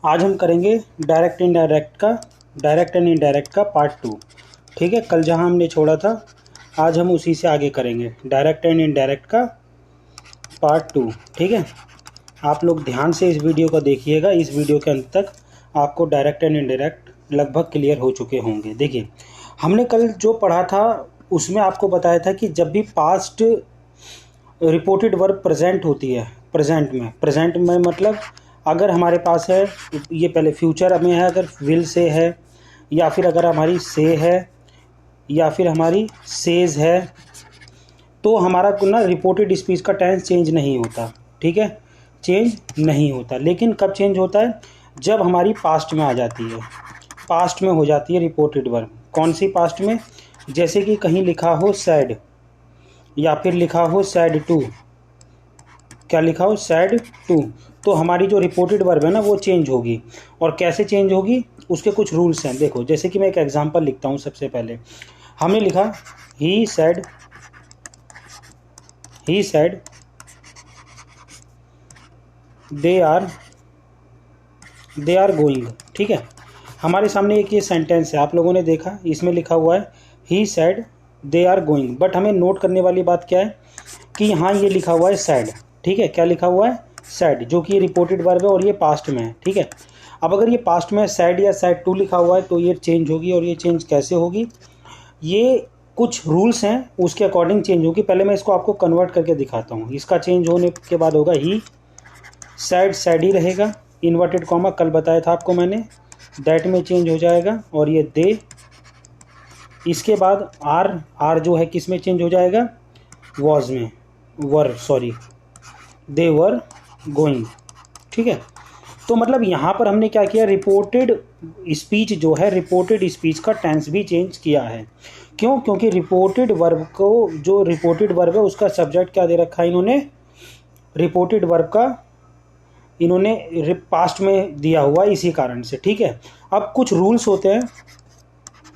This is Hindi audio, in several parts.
आज हम करेंगे डायरेक्ट एंड इनडायरेक्ट का पार्ट 2। ठीक है, कल जहां हमने छोड़ा था आज हम उसी से आगे करेंगे, डायरेक्ट एंड इनडायरेक्ट का पार्ट 2। ठीक है, आप लोग ध्यान से इस वीडियो को देखिएगा। इस वीडियो के अंत तक आपको डायरेक्ट एंड इनडायरेक्ट लगभग क्लियर हो चुके होंगे। देखिए, हमने कल जो पढ़ा था उसमें आपको बताया था कि जब भी पास्ट रिपोर्टेड वर्ब प्रेजेंट होती है, प्रेजेंट में मतलब अगर हमारे पास है, ये पहले फ्यूचर में है, अगर विल से है, या फिर अगर हमारी से है, या फिर हमारी सेज है, तो हमारा ना रिपोर्टेड स्पीच का टेंस चेंज नहीं होता। ठीक है, चेंज नहीं होता। लेकिन कब चेंज होता है? जब हमारी पास्ट में आ जाती है, पास्ट में हो जाती है रिपोर्टेड वर्ब। कौन सी पास्ट में? जैसे कि कहीं लिखा हो सैड, या फिर लिखा हो सैड टू, क्या लिखा हो सैड टू, तो हमारी जो रिपोर्टेड वर्ब है ना वो चेंज होगी। और कैसे चेंज होगी उसके कुछ रूल्स हैं। देखो, जैसे कि मैं एक एग्जांपल लिखता हूँ। सबसे पहले हमने लिखा ही सैड दे आर गोइंग। ठीक है, हमारे सामने एक ये सेंटेंस है, आप लोगों ने देखा, इसमें लिखा हुआ है he said they are going. But हमें नोट करने वाली बात क्या है कि यहाँ ये लिखा हुआ है सैड। ठीक है, क्या लिखा हुआ है? सैड, जो कि रिपोर्टेड वर्ब है और ये पास्ट में है। ठीक है, अब अगर ये पास्ट में सैड या सैड टू लिखा हुआ है तो ये चेंज होगी। और ये चेंज कैसे होगी? ये कुछ रूल्स हैं, उसके अकॉर्डिंग चेंज होगी। पहले मैं इसको आपको कन्वर्ट करके दिखाता हूँ। इसका चेंज होने के बाद होगा ही सैड, सैड ही रहेगा, इन्वर्टेड कॉमा कल बताया था आपको मैंने, दैट में चेंज हो जाएगा। और ये दे, इसके बाद आर जो है किस में चेंज हो जाएगा? वॉज में, दे वर गोइंग। ठीक है, तो मतलब यहाँ पर हमने क्या किया, रिपोर्टेड स्पीच जो है, रिपोर्टेड स्पीच का टेंस भी चेंज किया है। क्यों? क्योंकि रिपोर्टेड वर्ब को, जो रिपोर्टेड वर्ब है उसका सब्जेक्ट क्या दे रखा है इन्होंने? रिपोर्टेड वर्ब का इन्होंने पास्ट में दिया हुआ, इसी कारण से। ठीक है, अब कुछ रूल्स होते हैं,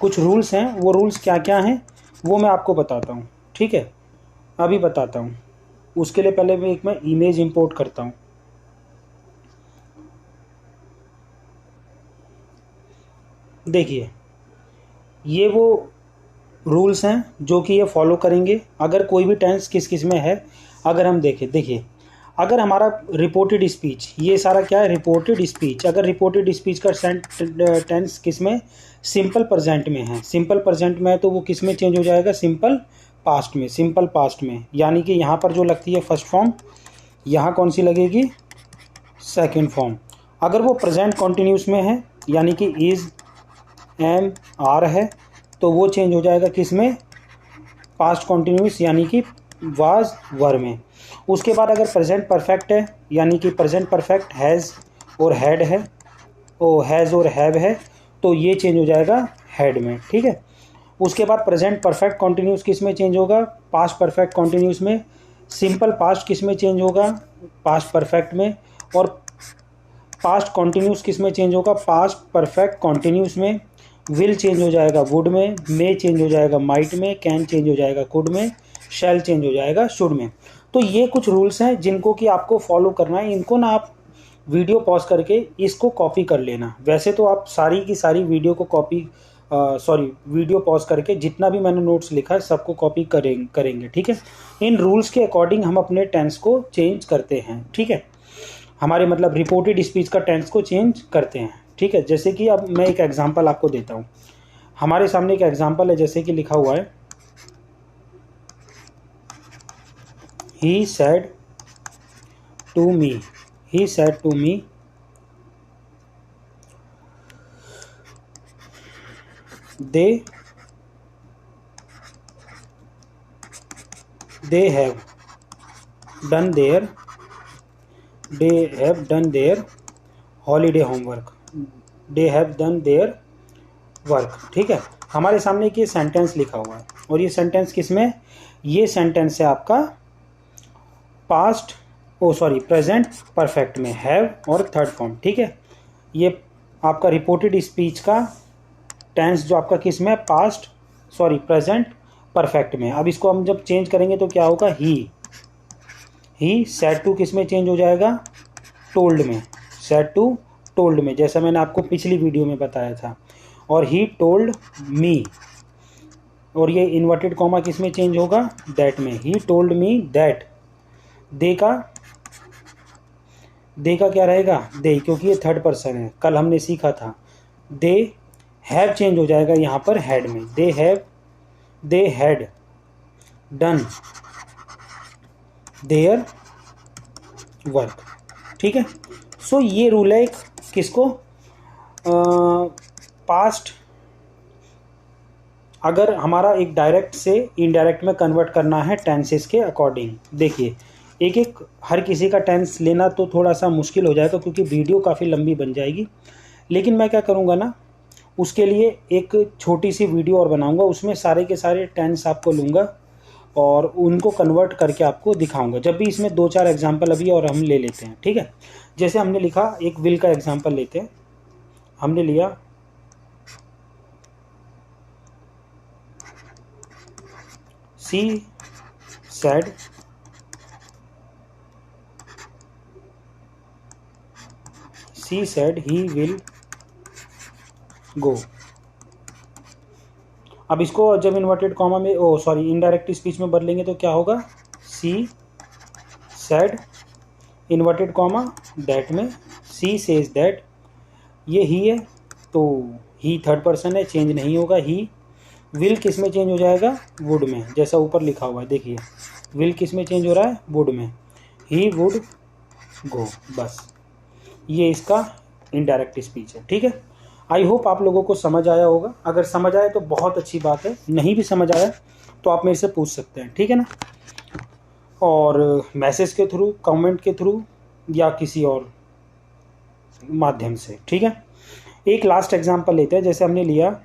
कुछ रूल्स हैं, वो रूल्स क्या क्या हैं वो मैं आपको बताता हूँ। ठीक है, अभी बताता हूँ। उसके लिए पहले मैं इमेज इंपोर्ट करता हूँ। देखिए, ये वो रूल्स हैं जो कि ये फॉलो करेंगे अगर कोई भी टेंस किस किस में है। अगर हम देखें, देखिए, अगर हमारा रिपोर्टेड स्पीच, ये सारा क्या है? Reported speech. अगर रिपोर्टेड स्पीच का टेंस किस में? सिंपल प्रेजेंट में है। सिंपल प्रेजेंट में है तो वो किस में चेंज हो जाएगा? सिंपल पास्ट में। सिंपल पास्ट में यानी कि यहाँ पर जो लगती है फर्स्ट फॉर्म, यहाँ कौन सी लगेगी? Second form. अगर वो प्रेजेंट कॉन्टिन्यूस में है यानी कि इज, एम, आर है, तो वो चेंज हो जाएगा किस में? पास्ट कॉन्टिन्यूस यानी कि वाज, वर में। उसके बाद अगर प्रेजेंट परफेक्ट है यानी कि प्रेजेंट परफेक्ट हैज़ और हैड है, हैज़ और हैव है, तो ये चेंज हो जाएगा हैड में। ठीक है, उसके बाद प्रेजेंट परफेक्ट कॉन्टिन्यूस किस में चेंज होगा? पास्ट परफेक्ट कॉन्टिन्यूस में। सिंपल पास्ट किस में चेंज होगा? पास्ट परफेक्ट में। और पास्ट कॉन्टिन्यूस किस में चेंज होगा? पास्ट परफेक्ट कॉन्टिन्यूस में। विल चेंज हो जाएगा वुड में, मे चेंज हो जाएगा माइट में, कैन चेंज हो जाएगा कुड में, शैल चेंज हो जाएगा शुड में। तो ये कुछ रूल्स हैं जिनको कि आपको फॉलो करना है। इनको ना आप वीडियो पॉज करके इसको कॉपी कर लेना। वैसे तो आप सारी की सारी वीडियो को वीडियो पॉज करके जितना भी मैंने नोट्स लिखा है सबको कॉपी करेंगे। ठीक है, इन रूल्स के अकॉर्डिंग हम अपने टेंस को चेंज करते हैं। ठीक है, हमारे मतलब रिपोर्टेड स्पीच का टेंस को चेंज करते हैं। ठीक है, जैसे कि अब मैं एक एग्जांपल आपको देता हूँ। हमारे सामने एक एग्जांपल है, जैसे कि लिखा हुआ है he said to me, they have done their holiday homework, they have done their work. ठीक है, हमारे सामने एक ये सेंटेंस लिखा हुआ है और ये सेंटेंस किस में? ये सेंटेंस है आपका प्रेजेंट परफेक्ट में, हैव और थर्ड फॉर्म। ठीक है, ये आपका रिपोर्टेड स्पीच का टेंस जो आपका किस में? प्रेजेंट परफेक्ट में। अब इसको हम जब चेंज करेंगे तो क्या होगा? ही सैड टू किस में चेंज हो जाएगा? टोल्ड में, सैड टू टोल्ड में, जैसा मैंने आपको पिछली वीडियो में बताया था, और ही टोल्ड मी, और ये इन्वर्टेड कॉमा किस में चेंज होगा, दैट में। ही टोल्ड मी दैट, दे का क्या रहेगा, दे, क्योंकि ये थर्ड पर्सन है, कल हमने सीखा था। दे हैव चेंज हो जाएगा यहाँ पर हैड में, they had done their work, ठीक है। सो ये रूल है एक किसको, पास्ट, अगर हमारा एक डायरेक्ट से इनडायरेक्ट में कन्वर्ट करना है टेंसेस के अकॉर्डिंग। देखिए एक एक हर किसी का टेंस लेना तो थोड़ा सा मुश्किल हो जाएगा, क्योंकि वीडियो काफ़ी लंबी बन जाएगी। लेकिन मैं क्या करूँगा ना, उसके लिए एक छोटी सी वीडियो और बनाऊँगा, उसमें सारे के सारे टेंस आपको लूँगा और उनको कन्वर्ट करके आपको दिखाऊंगा। जब भी इसमें 2-4 एग्जांपल अभी और हम ले लेते हैं, ठीक है। जैसे हमने लिखा, एक विल का एग्जांपल लेते हैं, हमने लिया she said he will go. अब इसको जब इन्वर्टेड कॉमा में इनडायरेक्ट स्पीच में बदलेंगे तो क्या होगा, she said inverted comma that में, सी सेज दैट, ये ही है तो ही थर्ड पर्सन है, चेंज नहीं होगा। ही विल किस में चेंज हो जाएगा, वुड में, जैसा ऊपर लिखा हुआ है, देखिए विल किस में चेंज हो रहा है, वुड में। ही वुड गो, बस ये इसका इनडायरेक्ट स्पीच है, ठीक है। आई होप आप लोगों को समझ आया होगा। अगर समझ आया तो बहुत अच्छी बात है, नहीं भी समझ आया तो आप मेरे से पूछ सकते हैं, ठीक है ना, और मैसेज के थ्रू, कमेंट के थ्रू या किसी और माध्यम से, ठीक है। एक लास्ट एग्जांपल लेते हैं, जैसे हमने लिया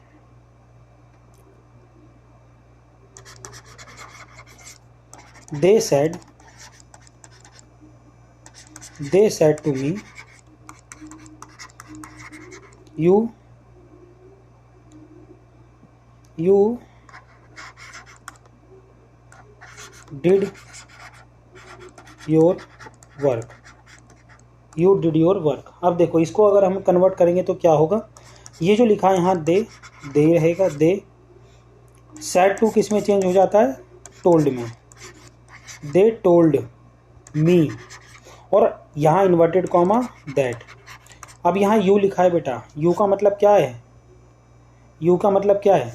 they said to me you did your work, you did your work। अब देखो इसको अगर हम कन्वर्ट करेंगे तो क्या होगा, ये जो लिखा है यहाँ दे रहेगा, दे सैड टू किस में चेंज हो जाता है, टोल्ड में, दे टोल्ड मी, और यहाँ इन्वर्टेड कॉमा दैट। अब यहाँ यू लिखा है बेटा, यू का मतलब क्या है, यू का मतलब क्या है,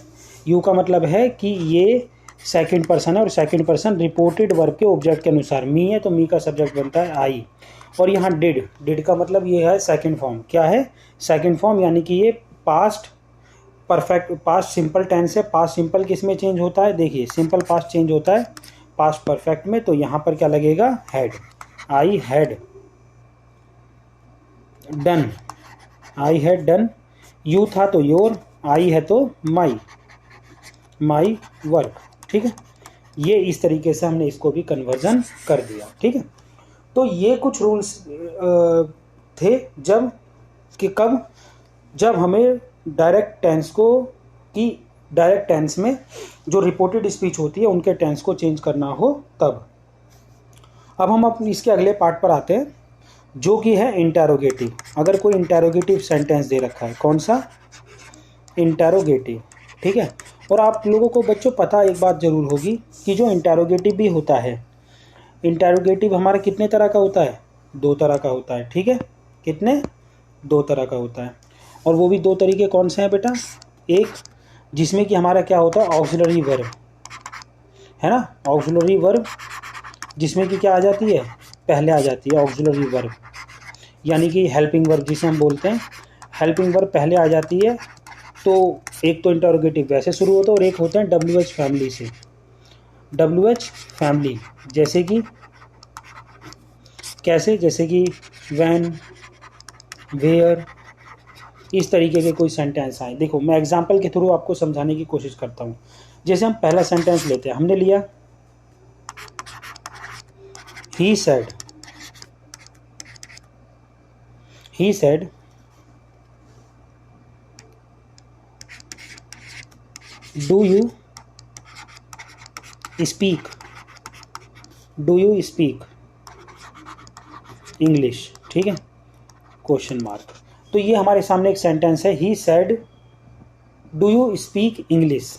यू का मतलब है कि ये सेकंड पर्सन है, और सेकंड पर्सन रिपोर्टेड वर्ब के ऑब्जेक्ट के अनुसार, मी है तो मी का सब्जेक्ट बनता है आई। और यहाँ डिड का मतलब ये है सेकंड फॉर्म, क्या है, सेकंड फॉर्म, यानी कि ये past perfect, past simple tense है। पास्ट सिंपल किस में चेंज होता है, देखिए सिंपल पास्ट चेंज होता है पास्ट परफेक्ट में, तो यहाँ पर क्या लगेगा, had, I had done, I had done, you था तो योर, आई है तो माई वर्क, ठीक है। ये इस तरीके से हमने इसको भी कन्वर्जन कर दिया, ठीक है। तो ये कुछ रूल्स थे जब हमें डायरेक्ट टेंस में जो रिपोर्टेड स्पीच होती है उनके टेंस को चेंज करना हो तब। अब हम अपने इसके अगले पार्ट पर आते हैं, जो कि है इंटेरोगेटिव। अगर कोई इंटेरोगेटिव सेंटेंस दे रखा है, कौन सा, इंटेरोगेटिव, ठीक है। और आप लोगों को बच्चों पता एक बात ज़रूर होगी कि जो इंटेरोगेटिव भी होता है, इंटेरोगेटिव हमारा कितने तरह का होता है, 2 तरह का होता है, ठीक है। कितने, 2 तरह का होता है, और वो भी 2 तरीके कौन से हैं बेटा, एक जिसमें कि हमारा क्या होता है, ऑक्सिलरी वर्ब, है ना, ऑक्सिलरी वर्ब जिसमें कि क्या आ जाती है, पहले आ जाती है ऑक्सिलरी वर्ब, यानी कि हेल्पिंग वर्ब जिसे हम बोलते हैं, हेल्पिंग वर्ब पहले आ जाती है। तो एक तो इंटरोगेटिव वैसे शुरू होता है और एक होता है WH फैमिली से, WH फैमिली, जैसे कि कैसे, जैसे कि व्हेन, वेयर, इस तरीके के कोई सेंटेंस आए। देखो मैं एग्जांपल के थ्रू आपको समझाने की कोशिश करता हूँ। जैसे हम पहला सेंटेंस लेते हैं, हमने लिया he said do you speak English, ठीक है, क्वेश्चन मार्क। तो ये हमारे सामने एक सेंटेंस है, he said do you speak English.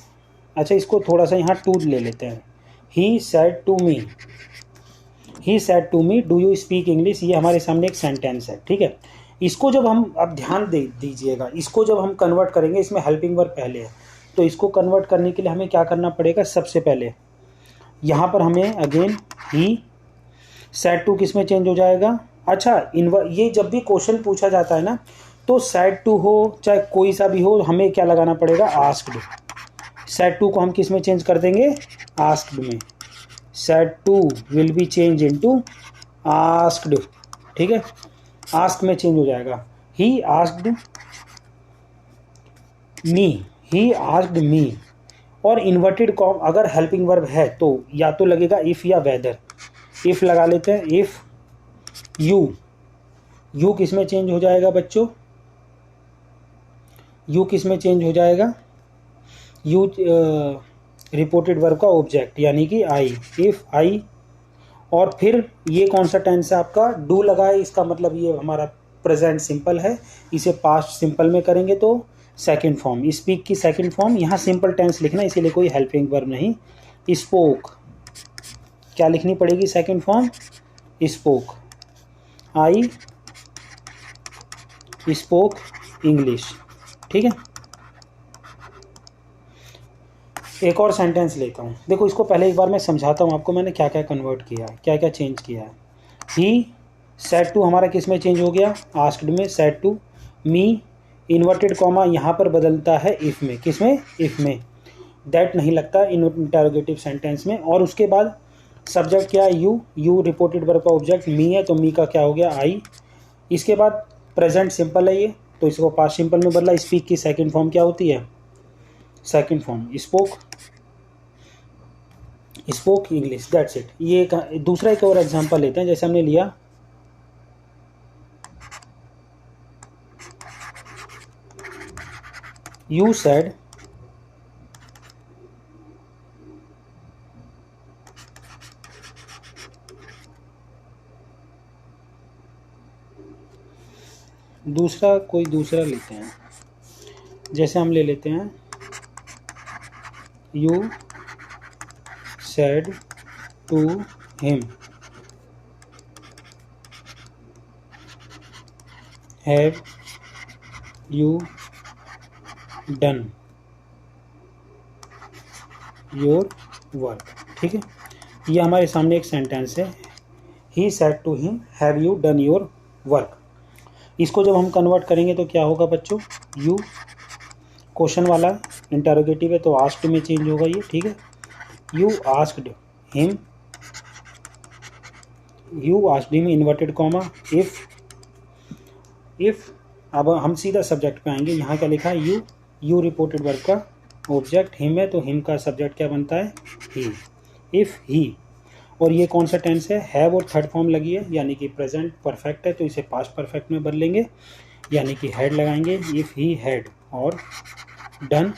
अच्छा, इसको थोड़ा सा यहाँ टू ले लेते हैं। He said to me, he said to me do you speak English, ये हमारे सामने एक सेंटेंस है, ठीक है। इसको जब हम, अब ध्यान दे दीजिएगा, इसको जब हम कन्वर्ट करेंगे, इसमें हेल्पिंग वर्ब पहले है, तो इसको कन्वर्ट करने के लिए हमें क्या करना पड़ेगा, सबसे पहले यहाँ पर हमें अगेन ही सेड टू किस में चेंज हो जाएगा। अच्छा, ये जब भी क्वेश्चन पूछा जाता है ना, तो सेड टू हो चाहे कोई सा भी हो, हमें क्या लगाना पड़ेगा, आस्क्ड। सेड टू को हम किस में चेंज कर देंगे, आस्क्ड में। Said to will be change into asked, ठीक है, आस्क में चेंज हो जाएगा। He asked me, he asked me. और इन्वर्टेड कॉम अगर हेल्पिंग वर्ब है तो या तो लगेगा इफ़ या वेदर। इफ़ लगा लेते हैं, इफ़ यू, यू किस में चेंज हो जाएगा बच्चों, यू किस में चेंज हो जाएगा, यू रिपोर्टेड वर्ब का ऑब्जेक्ट यानी कि आई, इफ़ आई। और फिर ये कौन सा टेंस है आपका, डू लगा है, इसका मतलब ये हमारा प्रेजेंट सिंपल है, इसे पास्ट सिंपल में करेंगे तो सेकंड फॉर्म, स्पीक की सेकंड फॉर्म, यहाँ सिंपल टेंस लिखना, इसीलिए कोई हेल्पिंग वर्ब नहीं। स्पोक क्या लिखनी पड़ेगी, second form spoke, I spoke English, ठीक है। एक और सेंटेंस लेता हूँ, देखो इसको पहले एक बार मैं समझाता हूँ आपको, मैंने क्या क्या कन्वर्ट किया है, क्या क्या चेंज किया है। ही सेड टू हमारा किस में चेंज हो गया, आस्क्ड में, said to me, inverted comma यहाँ पर बदलता है इफ़ में, किस में, इफ़ में। दैट नहीं लगता इंटरोगेटिव सेंटेंस में। और उसके बाद सब्जेक्ट क्या है, यू, यू रिपोर्टेड वर्ब का ऑब्जेक्ट मी है, तो मी का क्या हो गया, आई। इसके बाद प्रेजेंट सिंपल है ये, तो इसको पास्ट सिंपल में बदला। स्पीक की सेकंड फॉर्म क्या होती है, second form spoke, spoke English, that's it. ये दूसरा एक और एग्जांपल लेते हैं, जैसे हमने लिया यू सेड दूसरा, कोई दूसरा लेते हैं, जैसे हम ले लेते हैं you said to him have you done your work, ठीक है। ये हमारे सामने एक सेंटेंस है, he said to him have you done your work. इसको जब हम कन्वर्ट करेंगे तो क्या होगा बच्चों, यू क्वेश्चन वाला इंटरोगेटिव है तो आस्क्ड में चेंज होगा ये, ठीक है। You asked him, you asked him inverted comma if. अब हम सीधा सब्जेक्ट पे आएंगे, यहाँ क्या लिखा है, यू, यू रिपोर्टेड वर्ब का ऑब्जेक्ट हिम है, तो हिम का सब्जेक्ट क्या बनता है, ही। इफ़ ही, और ये कौन सा टेंस है, हैव और थर्ड फॉर्म लगी है, यानी कि प्रेजेंट परफेक्ट है, तो इसे पास्ट परफेक्ट में बदलेंगे, यानी कि हैड लगाएंगे, इफ़ ही हैड। और डन,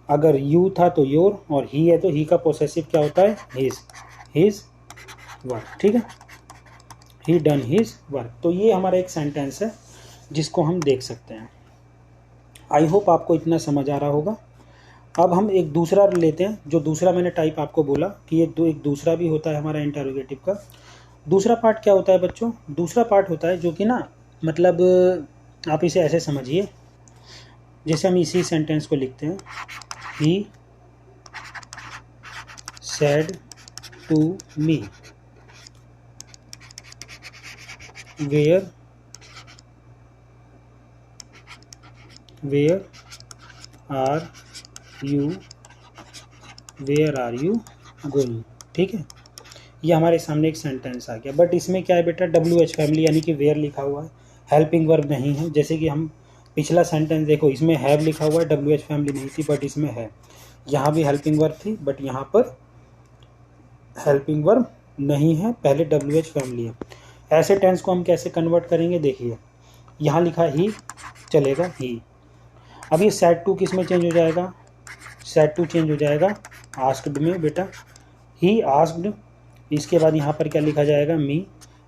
अगर यू था तो योर, और ही है तो ही का पोसेसिव क्या होता है, हिज वर्क, ठीक है, ही डन हिज वर्क। तो ये हमारा एक सेंटेंस है जिसको हम देख सकते हैं। आई होप आपको इतना समझ आ रहा होगा। अब हम एक दूसरा लेते हैं, जो दूसरा मैंने टाइप आपको बोला कि ये एक दूसरा भी होता है हमारा इंटरोगेटिव का। दूसरा पार्ट क्या होता है बच्चों, दूसरा पार्ट होता है जो कि ना, मतलब आप इसे ऐसे समझिए, जैसे हम इसी सेंटेंस को लिखते हैं, he said to me where are you going, ठीक है। ये हमारे सामने एक सेंटेंस आ गया, बट इसमें क्या है बेटा, WH फैमिली यानी कि वेयर लिखा हुआ है, हेल्पिंग वर्ब नहीं है। जैसे कि हम पिछला सेंटेंस देखो, इसमें हैव लिखा हुआ है, WH फैमिली नहीं थी, बट इसमें है। यहाँ भी हेल्पिंग वर्ब थी, बट यहाँ पर हेल्पिंग वर्ब नहीं है, पहले WH फैमिली है। ऐसे टेंस को हम कैसे कन्वर्ट करेंगे, देखिए यहाँ लिखा ही, चलेगा ही। अब ये सेड टू किस में चेंज हो जाएगा, सेड टू चेंज हो जाएगा आस्क्ड में बेटा, ही आस्क्ड। इसके बाद यहाँ पर क्या लिखा जाएगा, मी,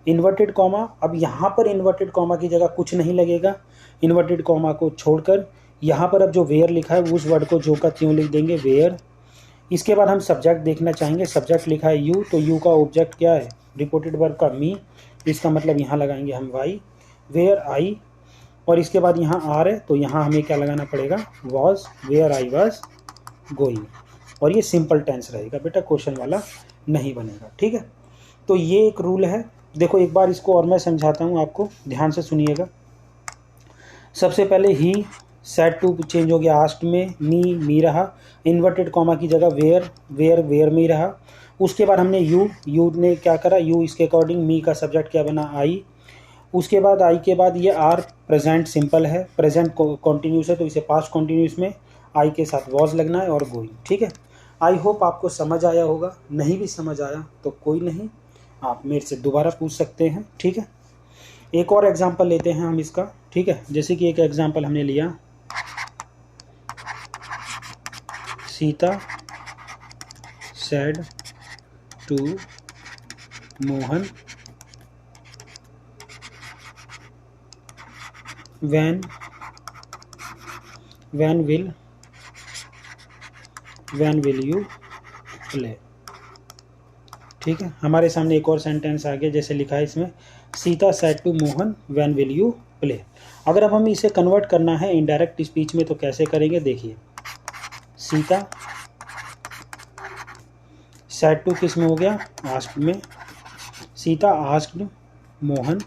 इन्वर्टेड कॉमा, अब यहाँ पर इन्वर्टेड कॉमा की जगह कुछ नहीं लगेगा, इन्वर्टेड कॉमा को छोड़कर यहाँ पर अब जो वेयर लिखा है उस वर्ड को जो का त्यों लिख देंगे, वेयर। इसके बाद हम सब्जेक्ट देखना चाहेंगे, सब्जेक्ट लिखा है यू, तो यू का ऑब्जेक्ट क्या है, रिपोर्टेड वर्ब का मी, इसका मतलब यहाँ लगाएंगे हम वाई, वेयर आई, और इसके बाद यहाँ आर है तो यहाँ हमें क्या लगाना पड़ेगा, was, where I was going, और ये सिंपल टेंस रहेगा बेटा, क्वेश्चन वाला नहीं बनेगा, ठीक है। तो ये एक रूल है। देखो एक बार इसको और मैं समझाता हूँ आपको, ध्यान से सुनिएगा। सबसे पहले ही सेड टू चेंज हो गया आस्ट में, मी रहा, इन्वर्टेड कॉमा की जगह वेयर में ही रहा। उसके बाद हमने यू ने क्या करा, यू इसके अकॉर्डिंग, मी का सब्जेक्ट क्या बना, आई। उसके बाद आई के बाद ये आर प्रेजेंट सिंपल है, प्रेजेंट कॉन्टिन्यूस है तो इसे पास्ट कॉन्टिन्यूस में आई के साथ वॉज लगना है और गोइंग, ठीक है। आई होप आपको समझ आया होगा, नहीं भी समझ आया तो कोई नहीं, आप मेरे से दोबारा पूछ सकते हैं, ठीक है। एक और एग्जांपल लेते हैं हम इसका, ठीक है। जैसे कि एक एग्जांपल हमने लिया, Sita said to Mohan when will you play, ठीक है। हमारे सामने एक और सेंटेंस आ गया, जैसे लिखा है इसमें, Sita said to Mohan when will you play। अगर अब हमें इसे कन्वर्ट करना है इनडायरेक्ट स्पीच में तो कैसे करेंगे, देखिए, सीता सेड टू किस में हो गया, आस्क्ड में, Sita asked Mohan,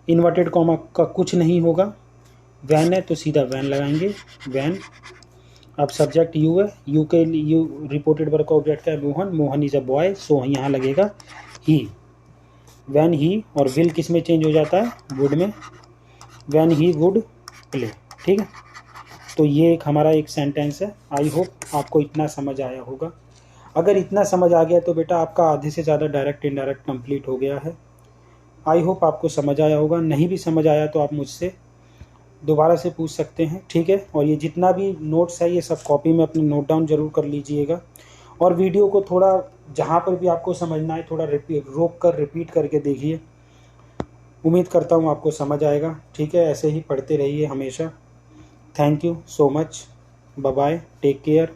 inverted comma का कुछ नहीं होगा, वैन है तो सीधा वैन लगाएंगे, वैन। अब सब्जेक्ट यू है, यू के लिए यू रिपोर्टेड वर्ब का ऑब्जेक्ट क्या है, Mohan, Mohan is a boy, so यहाँ लगेगा ही, वैन ही, और विल किस में चेंज हो जाता है, वुड में, वैन ही वुड प्ले, ठीक है। तो ये एक हमारा एक सेंटेंस है। आई होप आपको इतना समझ आया होगा। अगर इतना समझ आ गया तो बेटा आपका आधे से ज़्यादा डायरेक्ट इनडायरेक्ट कंप्लीट हो गया है। आई होप आपको समझ आया होगा, नहीं भी समझ आया तो आप मुझसे दोबारा से पूछ सकते हैं, ठीक है। और ये जितना भी नोट्स है ये सब कॉपी में अपने नोट डाउन जरूर कर लीजिएगा, और वीडियो को थोड़ा जहाँ पर भी आपको समझना है थोड़ा रोक कर रिपीट करके देखिए। उम्मीद करता हूँ आपको समझ आएगा, ठीक है। ऐसे ही पढ़ते रहिए हमेशा। Thank you so much, bye bye, take care.